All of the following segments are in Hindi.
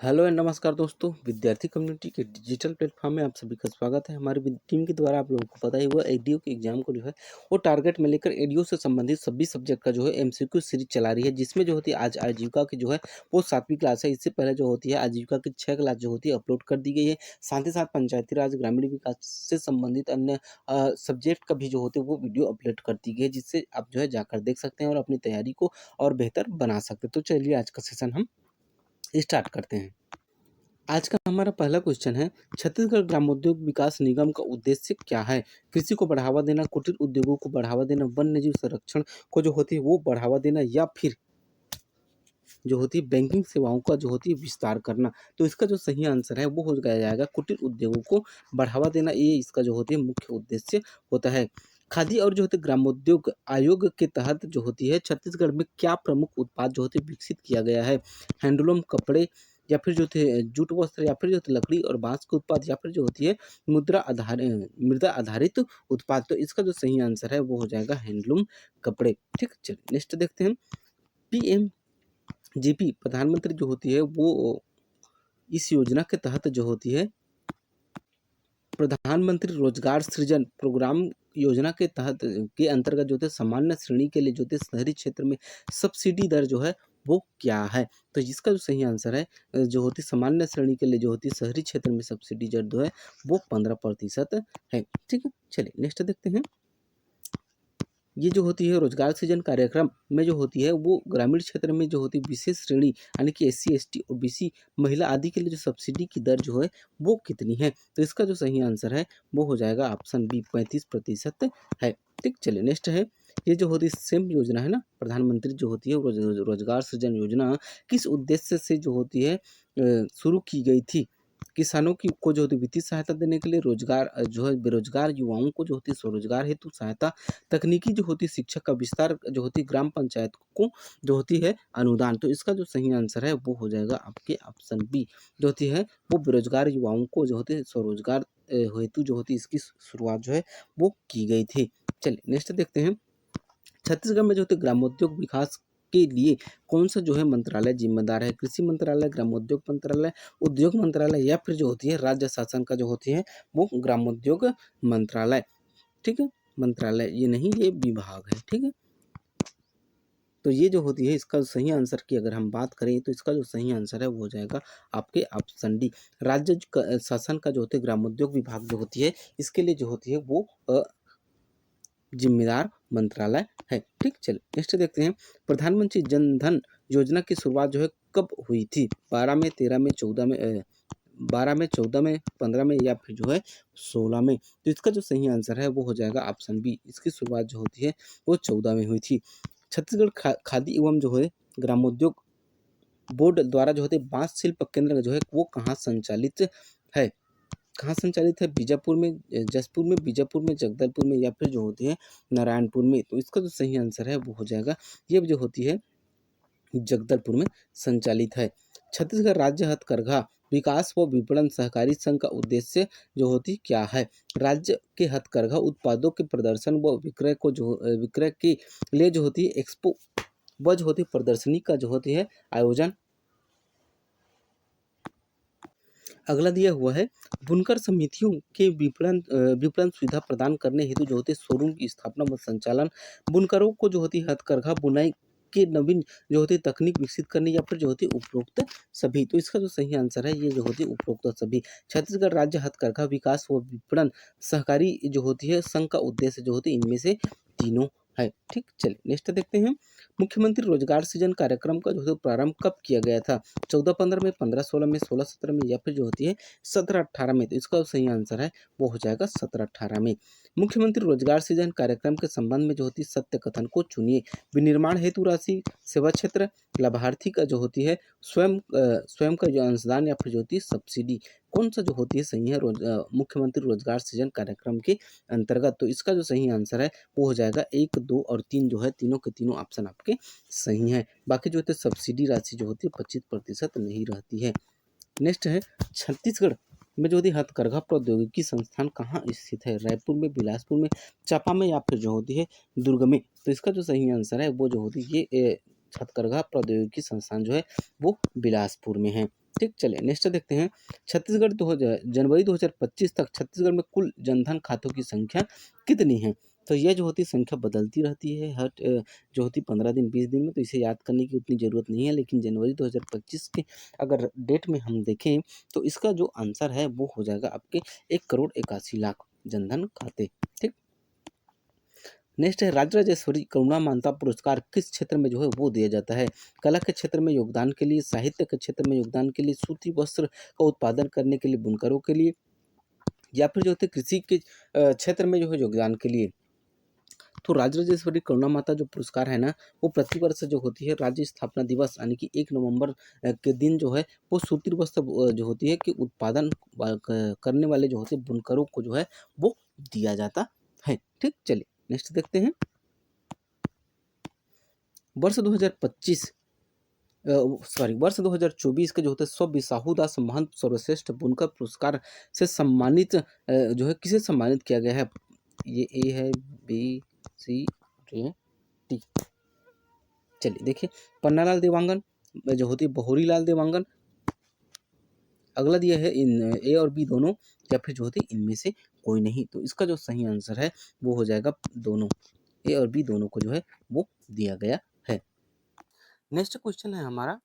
हेलो एंड नमस्कार दोस्तों। विद्यार्थी कम्युनिटी के डिजिटल प्लेटफॉर्म में आप सभी का स्वागत है। हमारी टीम के द्वारा आप लोगों को पता ही हुआ एडीओ के एग्जाम को जो है वो टारगेट में लेकर एडीओ से संबंधित सभी सब्जेक्ट का जो है एमसीक्यू सीरीज चला रही है, जिसमें जो होती है आज आजीविका की जो है वो 7वीं क्लास है। इससे पहले जो होती है आजीविका की 6 क्लास जो होती है अपलोड कर दी गई है। साथ ही साथ पंचायती राज ग्रामीण विकास से संबंधित अन्य सब्जेक्ट का भी जो होते हैं वो वीडियो अपलोड कर दी गई है, जिससे आप जो है जाकर देख सकते हैं और अपनी तैयारी को और बेहतर बना सकते हैं। तो चलिए आज का सेशन हम स्टार्ट करते हैं। आज का हमारा पहला क्वेश्चन है, छत्तीसगढ़ ग्रामोद्योग विकास निगम का उद्देश्य क्या है? कृषि को बढ़ावा देना, कुटीर उद्योगों को बढ़ावा देना, वन्य जीव संरक्षण को जो होती है वो बढ़ावा देना, या फिर जो होती है बैंकिंग सेवाओं का जो होती है विस्तार करना। तो इसका जो सही आंसर है वो हो जाएगा कुटीर उद्योगों को बढ़ावा देना। ये इसका जो होती है मुख्य उद्देश्य होता है। खादी और जो होती है ग्रामोद्योग आयोग के तहत जो होती है छत्तीसगढ़ में क्या प्रमुख उत्पाद जो होते हैं विकसित किया गया है? हैंडलूम कपड़े, या फिर जो थे जूट वस्त्र, या फिर जो लकड़ी और बांस के उत्पाद, या फिर जो होती है मृदा आधारित उत्पाद। तो इसका जो सही आंसर है वो हो जाएगा हैंडलूम कपड़े। ठीक, चलिए नेक्स्ट देखते हैं। पीएम जीपी प्रधानमंत्री जो होती है वो इस योजना के तहत जो होती है प्रधानमंत्री रोजगार सृजन प्रोग्राम योजना के तहत के अंतर्गत जो थे सामान्य श्रेणी के लिए जो थे शहरी क्षेत्र में सब्सिडी दर जो है वो क्या है? तो इसका जो सही आंसर है जो होती सामान्य श्रेणी के लिए जो होती शहरी क्षेत्र में सब्सिडी दर जो है वो 15% है। ठीक है, चलिए नेक्स्ट देखते हैं। ये जो होती है रोजगार सृजन कार्यक्रम में जो होती है वो ग्रामीण क्षेत्र में जो होती है विशेष श्रेणी यानी कि एससी एसटी ओबीसी महिला आदि के लिए जो सब्सिडी की दर जो है वो कितनी है? तो इसका जो सही आंसर है वो हो जाएगा ऑप्शन बी 35% है। ठीक, चलिए नेक्स्ट है। ये जो होती है सेम योजना है ना, प्रधानमंत्री जो होती है रोजगार सृजन योजना किस उद्देश्य से जो होती है शुरू की गई थी? किसानों की को जो होती है वित्तीय सहायता देने के लिए, रोजगार जो है बेरोजगार युवाओं को जो होती है स्वरोजगार हेतु सहायता, तकनीकी जो होती है शिक्षा का विस्तार, जो होती है ग्राम पंचायत को जो होती है अनुदान। तो इसका जो सही आंसर है वो हो जाएगा आपके ऑप्शन बी जो होती है वो बेरोजगार युवाओं को जो होते हैं स्वरोजगार हेतु जो होती है इसकी शुरुआत जो है वो की गई थी। चलिए नेक्स्ट देखते हैं। छत्तीसगढ़ में जो होते ग्रामोद्योग विकास के लिए कौन सा जो है मंत्रालय जिम्मेदार है? कृषि मंत्रालय, ग्रामोद्योग मंत्रालय, उद्योग मंत्रालय, या फिर जो होती है राज्य शासन का जो होती है वो ग्रामोद्योग मंत्रालय। ठीक है, मंत्रालय ये नहीं, ये विभाग है। ठीक है, तो ये जो होती है इसका सही आंसर की अगर हम बात करें तो इसका जो सही आंसर है वो हो जाएगा आपके ऑप्शन डी राज्य शासन का जो होते है ग्रामोद्योग विभाग जो होती है इसके लिए जो होती है वो जिम्मेदार मंत्रालय है। ठीक, चलिए नेक्स्ट देखते हैं। प्रधानमंत्री जन धन योजना की शुरुआत जो है कब हुई थी? 12 में, 13 में, 14 में, 12 में, 14 में, 15 में, या फिर जो है 16 में? तो इसका जो सही आंसर है वो हो जाएगा ऑप्शन बी। इसकी शुरुआत जो होती है वो 14 में हुई थी। छत्तीसगढ़ खादी एवं जो है ग्रामोद्योग बोर्ड द्वारा जो होते बांस शिल्प केंद्र जो है वो कहाँ संचालित है? कहाँ संचालित है? बीजापुर में, जसपुर में, बीजापुर में, जगदलपुर में, या फिर जो होती है नारायणपुर में? तो इसका जो सही आंसर है वो हो जाएगा ये जो होती है जगदलपुर में संचालित है। छत्तीसगढ़ राज्य हथकरघा विकास व विपणन सहकारी संघ का उद्देश्य जो होती क्या है? राज्य के हथकरघा उत्पादों के प्रदर्शन व विक्रय को जो विक्रय के लिए जो होती है एक्सपो व जो होती है प्रदर्शनी का जो होती है आयोजन। अगला दिया हुआ है, बुनकर समितियों के विपणन सुविधा प्रदान करने हेतु जो होती है शोरूम की स्थापना व संचालन, बुनकरों को जो होती है हथकरघा बुनाई के नवीन जो होती है तकनीक विकसित करने, या फिर जो होती है उपरोक्त सभी। तो इसका जो सही आंसर है ये जो होती है उपरोक्त सभी। छत्तीसगढ़ राज्य हथकरघा विकास व विपणन सहकारी जो होती है संघ का उद्देश्य जो होती है इनमें से तीनों है। ठीक, चलिए नेक्स्ट देखते हैं। मुख्यमंत्री रोजगार सृजन कार्यक्रम का जो है प्रारंभ कब किया गया था? 14-15 में, 15-16 में, 16-17 में, या फिर जो होती है 17-18 में? तो इसका सही आंसर है वो हो जाएगा 17-18 में। मुख्यमंत्री रोजगार सृजन कार्यक्रम के संबंध में जो होती है सत्य कथन को चुनिए। विनिर्माण हेतु राशि, सेवा क्षेत्र, लाभार्थी का जो होती है स्वयं का जो अंशदान, या फिर जो होती है सब्सिडी, कौन सा जो होती है सही है मुख्यमंत्री रोजगार सृजन कार्यक्रम के अंतर्गत? तो इसका जो सही आंसर है वो हो जाएगा 1, 2 और 3 जो है तीनों के तीनों ऑप्शन आपके सही हैं। बाकी जो होते सब्सिडी राशि जो होती है 25% नहीं रहती है। नेक्स्ट है, छत्तीसगढ़ में जो होती है हथकरघा प्रौद्योगिकी संस्थान कहाँ स्थित है? रायपुर में, बिलासपुर में, चांपा में, या फिर जो होती है दुर्ग में? तो इसका जो सही आंसर है वो जो होती है ये हथकरघा प्रौद्योगिकी संस्थान जो है वो बिलासपुर में है। ठीक, चलिए नेक्स्ट देखते हैं। छत्तीसगढ़ 2000 जनवरी 2025 तक छत्तीसगढ़ में कुल जनधन खातों की संख्या कितनी है? तो यह जो होती है संख्या बदलती रहती है हर जो होती है 15 दिन 20 दिन में, तो इसे याद करने की उतनी ज़रूरत नहीं है। लेकिन जनवरी 2025 के अगर डेट में हम देखें तो इसका जो आंसर है वो हो जाएगा आपके 1,81,00,000 जनधन खाते। ठीक। नेक्स्ट है राज राजेश्वरी करुणा मानता पुरस्कार किस क्षेत्र में जो है वो दिया जाता है? कला के क्षेत्र में योगदान के लिए, साहित्य के क्षेत्र में योगदान के लिए, सूती वस्त्र का उत्पादन करने के लिए बुनकरों के लिए, या फिर जो होते हैं कृषि के क्षेत्र में जो है योगदान के लिए। तो राज राजेश्वरी करुणा माता जो पुरस्कार है ना, वो प्रतिवर्ष जो होती है राज्य स्थापना दिवस यानी कि 1 नवंबर के दिन जो है वो सूती वस्त्र जो होती है कि उत्पादन करने वाले जो होते हैं बुनकरों को जो है वो दिया जाता है। ठीक, चलिए नेक्स्ट देखते हैं। वर्ष 2025 वर्ष 2024 के जो होते हैं स्व बिसाहू दास महंत सर्वश्रेष्ठ बुनकर पुरस्कार से सम्मानित जो है किसे सम्मानित किया गया है? ये ए है, बी, सी, डी, टी। चलिए देखिए, पन्नालाल देवांगन जो होती है बहोरी लाल देवांगन, अगला दिया है इन ए और बी दोनों, या फिर जो होती है इनमें से कोई नहीं। तो इसका जो सही आंसर है वो हो जाएगा दोनों, ए और बी दोनों को जो है वो दिया गया है। नेक्स्ट क्वेश्चन है हमारा,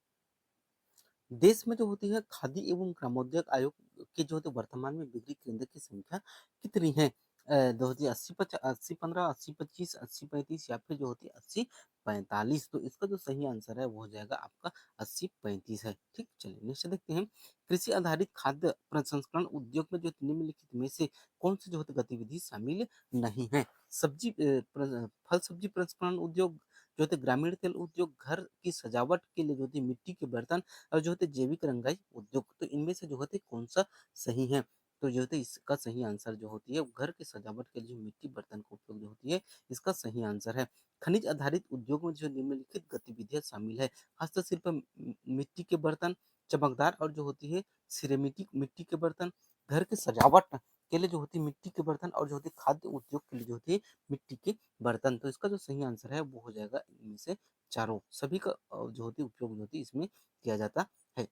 देश में जो होती है खादी एवं ग्रामोद्योग आयोग के जो होते वर्तमान में बिक्री केंद्र की संख्या कितनी है? 2080 80 15 80 25 80 35 या फिर जो होती है 80 45। तो इसका जो सही आंसर है वो हो जाएगा आपका 80 35 है। ठीक, चलिए नेक्स्ट देखते हैं। कृषि आधारित खाद्य प्रसंस्करण उद्योग में जो निम्नलिखित में से कौन सी जो होती गतिविधि शामिल नहीं है? फल सब्जी प्रसंस्करण उद्योग, जो होते ग्रामीण तेल उद्योग, घर की सजावट के लिए जो होती मिट्टी के बर्तन, और जो होते जैविक रंगाई उद्योग। तो इनमें से जो होते कौन सा सही है? तो जो होते इसका सही आंसर जो होती है घर की सजावट के लिए जो मिट्टी बर्तन का उपयोग जो होती है, इसका सही आंसर है। खनिज आधारित उद्योग में जो निम्नलिखित गतिविधियां शामिल है? हस्तशिल्प मिट्टी के बर्तन, चमकदार और जो होती है सिरेमिक मिट्टी के बर्तन, घर के सजावट के लिए जो होती है मिट्टी के बर्तन, और जो होती है खाद्य उद्योग के लिए जो होती है मिट्टी के बर्तन। तो इसका जो सही आंसर है वो हो जाएगा इनमें से चारों, सभी का जो होती है उपयोग जो होती है इसमें किया जाता है।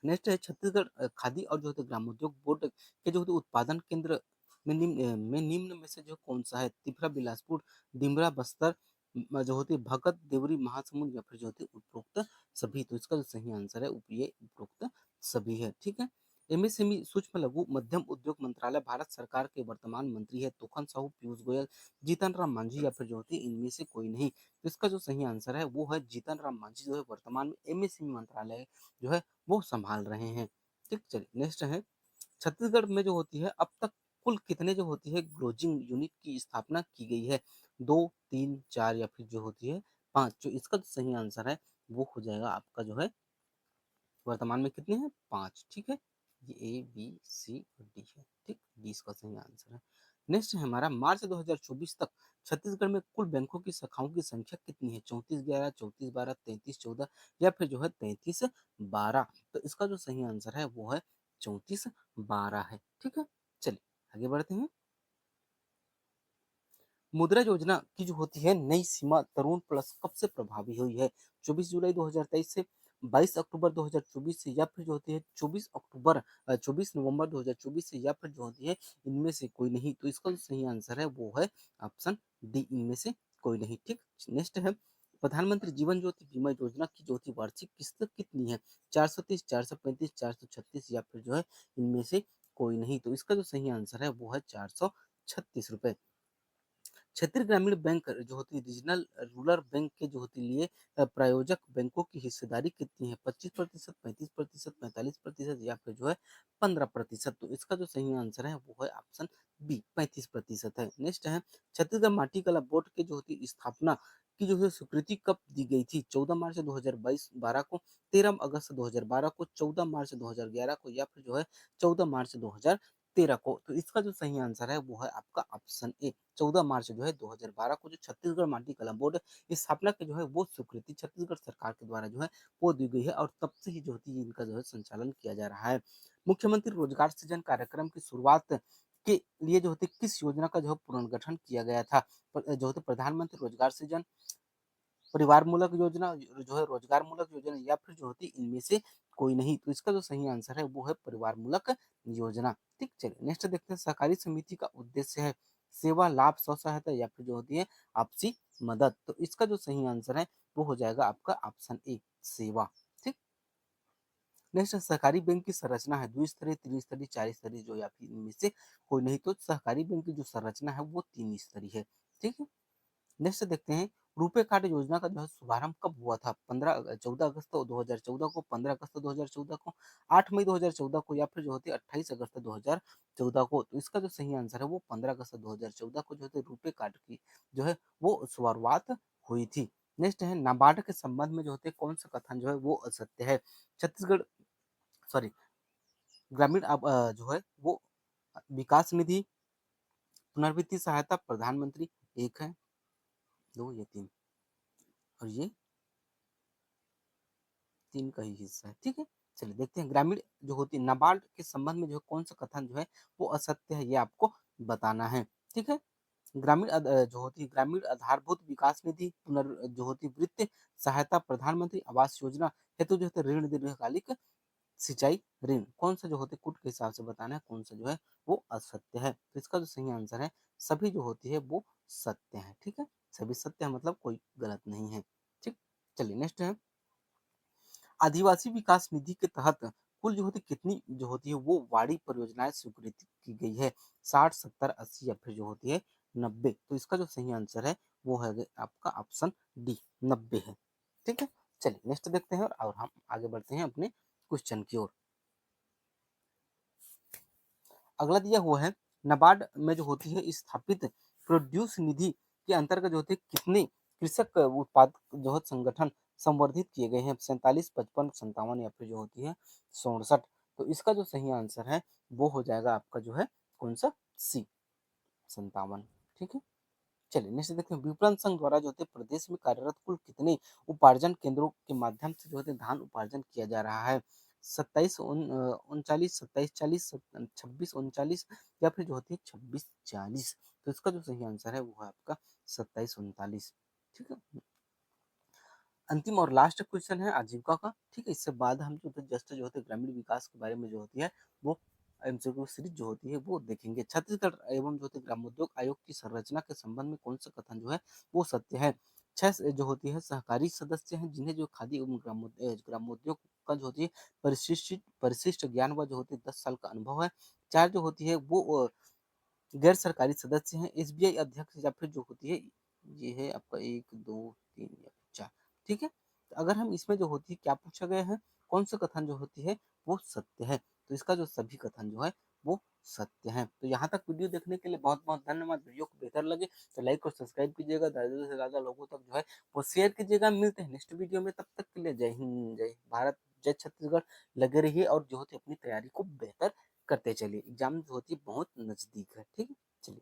नेक्स्ट है छत्तीसगढ़ खादी और जो होते ग्रामोद्योग बोर्ड के जो होते उत्पादन केंद्र में निम्न में से जो कौन सा है? त्रिपुरा, बिलासपुर, डिमरा, बस्तर, जो होती है भगत, देवरी, महासमुंद, या फिर जो होती है उपरोक्त सभी। तो इसका जो सही आंसर है ये उपरोक्त सभी है। ठीक है। एमएसएमई सूक्ष्म लघु मध्यम उद्योग मंत्रालय भारत सरकार के वर्तमान मंत्री है तोखन साहू, पीयूष गोयल, जीतन राम मांझी, या फिर जो होती है इनमें से कोई नहीं। तो इसका जो सही आंसर है वो है जीतन राम मांझी, जो है वर्तमान में एमएसएमई मंत्रालय जो है वो संभाल रहे हैं। ठीक, चलिए नेक्स्ट है। छत्तीसगढ़ में जो होती है अब तक कुल कितने जो होती है ग्रोजिंग यूनिट की स्थापना की गई है? 2, 3, 4, या फिर जो होती है 5। जो इसका जो सही आंसर है वो हो जाएगा आपका जो है वर्तमान में कितने हैं? 5। ठीक है, ये ए बी सी और डी है। ठीक, डी इसका सही आंसर है। नेक्स्ट है हमारा मार्च 2024 तक छत्तीसगढ़ में कुल बैंकों की शाखाओं की संख्या कितनी है? 34 11, 34 12, 33 14, या फिर जो है 33 12। तो इसका जो सही आंसर है वो है 34 12 है। ठीक है, चलिए आगे बढ़ते हैं। मुद्रा योजना की जो होती है नई सीमा तरुण प्लस कब से प्रभावी हुई है? 24 जुलाई 2023 से, 22 अक्टूबर 2024 से, या फिर जो होती है 24 नवंबर 2024 से, या फिर जो होती है इनमें से कोई नहीं। तो इसका जो सही आंसर है वो है ऑप्शन डी, इनमें से कोई नहीं। ठीक, नेक्स्ट है प्रधानमंत्री जीवन ज्योति बीमा योजना की जो होती वार्षिक किस्त कितनी है? 430, 435, 436, या फिर जो है इनमें से कोई नहीं। तो इसका जो सही आंसर है वो है 436 रुपए। क्षेत्रीय ग्रामीण बैंक जो होती है रीजनल रूरल बैंक के जो होती लिए प्रायोजक बैंकों की हिस्सेदारी कितनी है? 25%, 35%, 45%, या फिर जो है 15%। तो इसका जो सही आंसर है वो है ऑप्शन बी, 35% है। नेक्स्ट है छत्तीसगढ़ माटी कला बोर्ड के जो होती स्थापना की जो है स्वीकृति कब दी गई थी? 14 मार्च 2022 12 को, 13 अगस्त 2012 को, 14 मार्च 2011 को, या फिर जो है 14 मार्च 2013 को। तो इसका जो सही आंसर है वो है आपका ऑप्शन ए, 14 मार्च जो है 2012 को जो छत्तीसगढ़ माटी कला बोर्ड इस स्थापना के जो है वो स्वीकृति छत्तीसगढ़ सरकार के द्वारा जो है वो दी गई है, और तब से ही जो होती है इनका जो है संचालन किया जा रहा है। मुख्यमंत्री रोजगार सृजन कार्यक्रम की शुरुआत के लिए जो होती किस योजना का जो है पुनर्गठन किया गया था? जो होते प्रधानमंत्री रोजगार सृजन, परिवार मूलक योजना, जो है रोजगार मूलक योजना, या फिर जो होती इनमें से कोई नहीं। तो इसका जो सही आंसर है वो है परिवार मूलक योजना। ठीक, चलिए नेक्स्ट देखते हैं, सहकारी समिति का उद्देश्य है सेवा, लाभ, स्व सहायता या फिर जो होती है आपसी मदद। तो इसका जो सही आंसर है वो हो जाएगा आपका ऑप्शन ए, सेवा। ठीक, नेक्स्ट सहकारी बैंक की संरचना है द्विस्तरीय, त्रिस्तरीय, चार स्तरीय, जो या फिर इनमें से कोई नहीं। तो सहकारी बैंक की जो संरचना है वो तीन स्तरीय है। ठीक है, नेक्स्ट देखते हैं, रुपे कार्ड योजना का जो है शुभारंभ कब हुआ था? 14 अगस्त 2014 को, 15 अगस्त 2014 को, 8 मई 2014 को, या फिर जो होती है 28 अगस्त 2014 को। तो इसका जो सही आंसर है वो 15 अगस्त 2014 को जो है रुपे कार्ड की जो है वो शुरुआत हुई थी। नेक्स्ट है, नाबार्ड के संबंध में जो होते हैं कौन सा कथन जो है वो असत्य है? छत्तीसगढ़, सॉरी, ग्रामीण जो है वो विकास निधि, पुनर्वित्तीय सहायता, प्रधानमंत्री, एक है, दो या तीन, और ये तीन का ही हिस्सा है। ठीक है, चलिए देखते हैं, ग्रामीण जो होती है नाबार्ड के संबंध में जो है कौन सा कथन जो है वो असत्य है, ये आपको बताना है। ठीक है, ग्रामीण जो होती है ग्रामीण आधारभूत विकास निधि, जो होती है वित्तीय सहायता, प्रधानमंत्री आवास योजना हेतु जो है ऋण, दीर्घकालिक सिंचाई ऋण, कौन सा जो होते हैं कूट के हिसाब से बताना है कौन सा जो है वो असत्य है। तो इसका जो सही आंसर है सभी जो होती है वो सत्य है। ठीक है, सभी सत्य है मतलब कोई गलत नहीं है। ठीक, चलिए नेक्स्ट है, आदिवासी विकास निधि के तहत कुल जो होती कितनी जो होती है वो वाड़ी परियोजनाएं स्वीकृत की गई है? 60, 70, 80 या फिर जो होती है 90। तो इसका जो सही आंसर है वो है आपका ऑप्शन डी, 90 है। ठीक है, चलिए नेक्स्ट देखते हैं और हम आगे बढ़ते हैं अपने क्वेश्चन की ओर। अगला दिया हुआ है, नाबार्ड में जो होती है स्थापित प्रोड्यूस निधि के अंतर्गत जो होते हैं कितने कृषक उत्पाद जो है संगठन संवर्धित किए गए हैं? 47, 55, 57 या फिर जो होती है 67। तो इसका जो सही आंसर है वो हो जाएगा आपका जो है कौन सा, सी, 57। ठीक है, चलिए नेक्स्ट देखते हैं, विपणन संघ द्वारा जो होते प्रदेश में कार्यरत कुल कितने उपार्जन केंद्रों के माध्यम से जो होते धान उपार्जन किया जा रहा है? 27, 39, 27, 40, 26, 39 या फिर जो होती है 26, 40। तो इसका जो सही आंसर है वो है आपका 27, 39। ठीक है, अंतिम और लास्ट क्वेश्चन है आजीविका का। ठीक है, इससे बाद हम जो जस्ट जो होते हैं ग्रामीण विकास के बारे में जो होती है वो एमसीक्यू सीरीज जो होती है वो देखेंगे। छत्तीसगढ़ एवं जो होती है ग्रामोद्योग आयोग की संरचना के संबंध में कौन सा कथन जो है वो सत्य है? छह जो होती है सहकारी सदस्य हैं जिन्हें जो खादी एवं ग्रामोद्योग का जो होती है परिशिष्ट परिशिष्ट ज्ञान व जो होती है 10 साल का अनुभव है। चार जो होती है वो गैर सरकारी सदस्य हैं, एसबीआई अध्यक्ष या फिर जो होती है ये है आपका 1, 2, 3 या 4। ठीक है, तो अगर हम इसमें जो होती है क्या पूछा गया है, कौन सा कथन जो होती है वो सत्य है? तो इसका जो सभी कथन जो है वो सत्य है। तो यहाँ तक वीडियो देखने के लिए बहुत बहुत धन्यवाद। वीडियो को बेहतर लगे तो लाइक और सब्सक्राइब कीजिएगा, ज़्यादा से ज़्यादा लोगों तक जो है वो शेयर कीजिएगा। मिलते हैं नेक्स्ट वीडियो में, तब तक के लिए जय हिंद, जय भारत, जय छत्तीसगढ़। लगे रहिए और जो होती है अपनी तैयारी को बेहतर करते चलिए, एग्जाम जो होती है बहुत नजदीक है। ठीक है, चलिए।